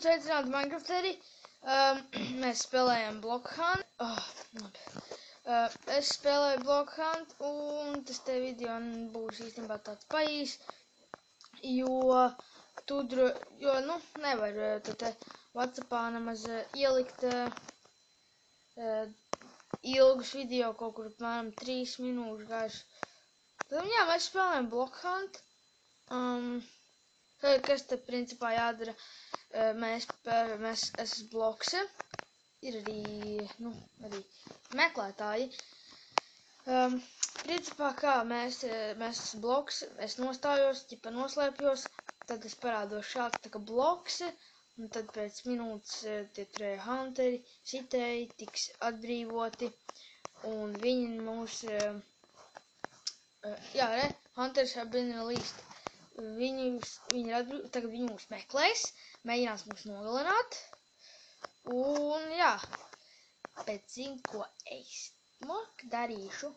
Sveicināti Minecrafteri. Mēs spēlējam Block Hunt. Es spēlēju Block Hunt, un tas te video būs īstenībā tāds paīs, jo nevar te WhatsAppā nemaz ielikt ilgus video, kaut kur apmēram 3 minūšu garš. Tad, jā, mēs spēlējam Block Hunt. Kas te principā jādara? Es esmu blokse, ir arī meklētāji. Principā kā mēs blokse, es nostājos, noslēpjos, tad es parādos šāds tā kā blokse, un tad pēc minūtes tie turēja hunteri, sitēji, tiks atbrīvoti, un viņi mūs, hunters have been released. Tagad viņi mūs meklēs, mēģinās mūs nogalināt, un jā, bet zinu, ko es darīšu.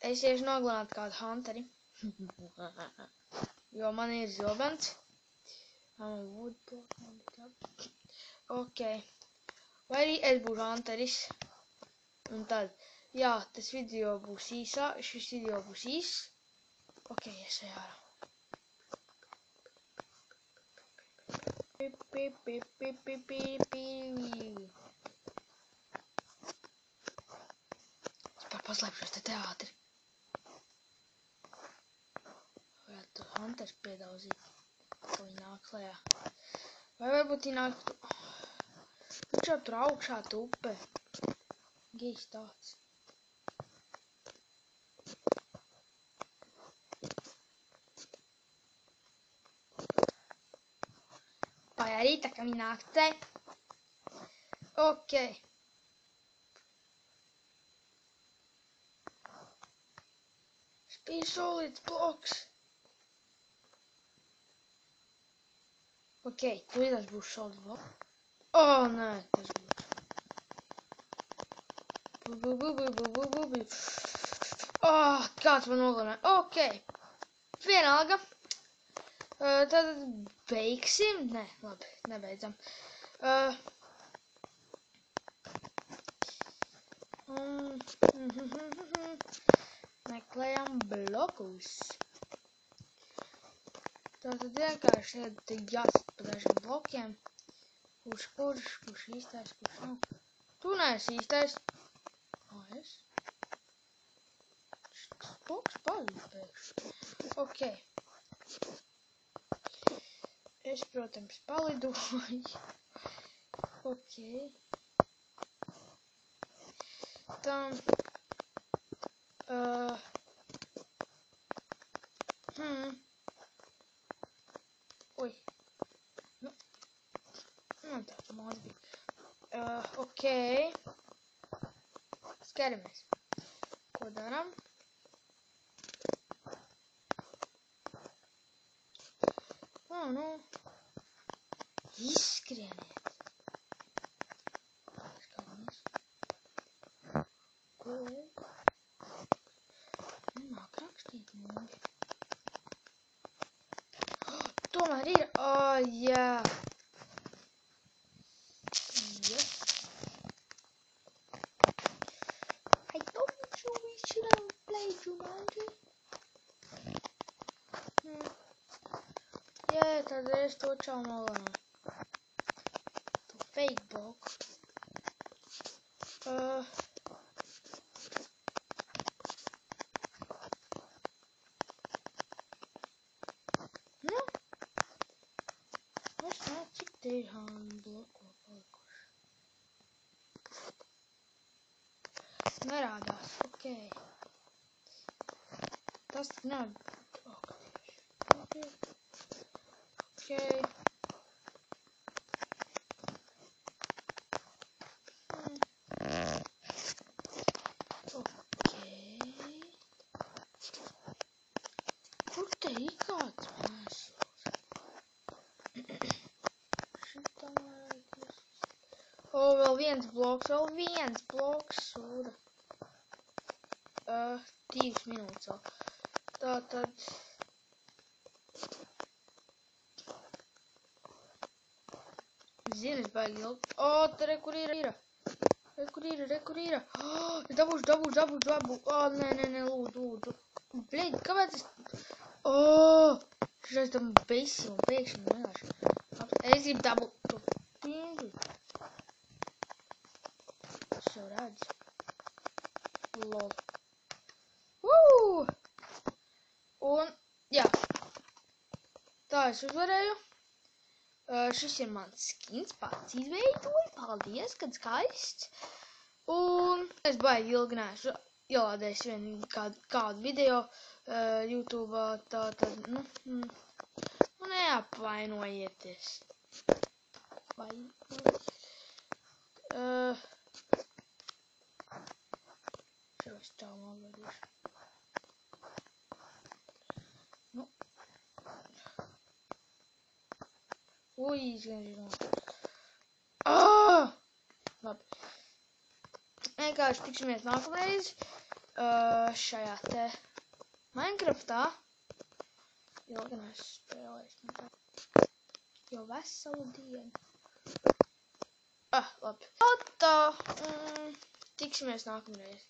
Es iešu nogalināt kādu hunteri, jo man ir zobens. Ok, vai arī es būšu hunteris, un tad, jā, tas video būs šis video būs īss. Ok, es eju ārā. Es paslēpšos te teātri. Varētu hunters piedaudzīt, ka viņi nāk klajā. Vai varbūt viņi nāk Viņš jau tur augšā tupe. Gejs tāds. Vai arī tā kā viņi nāk te. Ok. Bija solīts bloks. Ok, tūlīt būs solīts bloks. Nē, tas būs. Kāds man nogalināja. Ok. Vienalga. Tad beigsim? Nē, labi, nebeidzam. Meklējam blokus. Tātad vienkārši jāsat pa dažiem blokiem. Kurš īstais, kurš nav. Tu neesi īstais. Es? Tas bloks palīdz pēkšņi. Ok. Es, protams, palidoju. Ok. Tam. Oi. Tā maz bija. Ok. Skeramies. Ko daram? Izskrieniet. Skatāmies. Ko? Nāk rakstīt mūgi. Tomēr ir. Jā. Yes. I told you we should have played Jumanji. Jā, tad es to čau nogalināju. To fake bloku. Es nezinu, cik te ir bloku palikuši. Nerādās, ok. Tas tik nav. Ok. Kur te ir kāds mēsls? Šitā varētu. Vēl viens bloks, sūda. 2 minūtes vēl. Tātad. zini, es baigi ilgi. O, te re, kur ir. Re, kur ir. Oh, dabūšu. O, nē, lūdzu. Bļeļ, kāpēc es... O, šreiz tam beisi un pēkšņi vienkārši. Es gribu dabūt to pingli. Es jau redzu. Lol. Un, jā. Tā es uzvarēju. Šis ir mans skins, pats izveidoju. Paldies, kad skaists. Un es baigi ilgi neesmu ielādējis kādu video YouTube, tātad, neapvainojieties. Šo es tā nogadīšu. Ui, izgājuši no. Labi. Vienkārši tiksimies nākamreiz šajā te Minecraftā. Ilgi neesmu spēlējis. Jau veselu dienu. Labi. Tā. Tiksimies nākamreiz.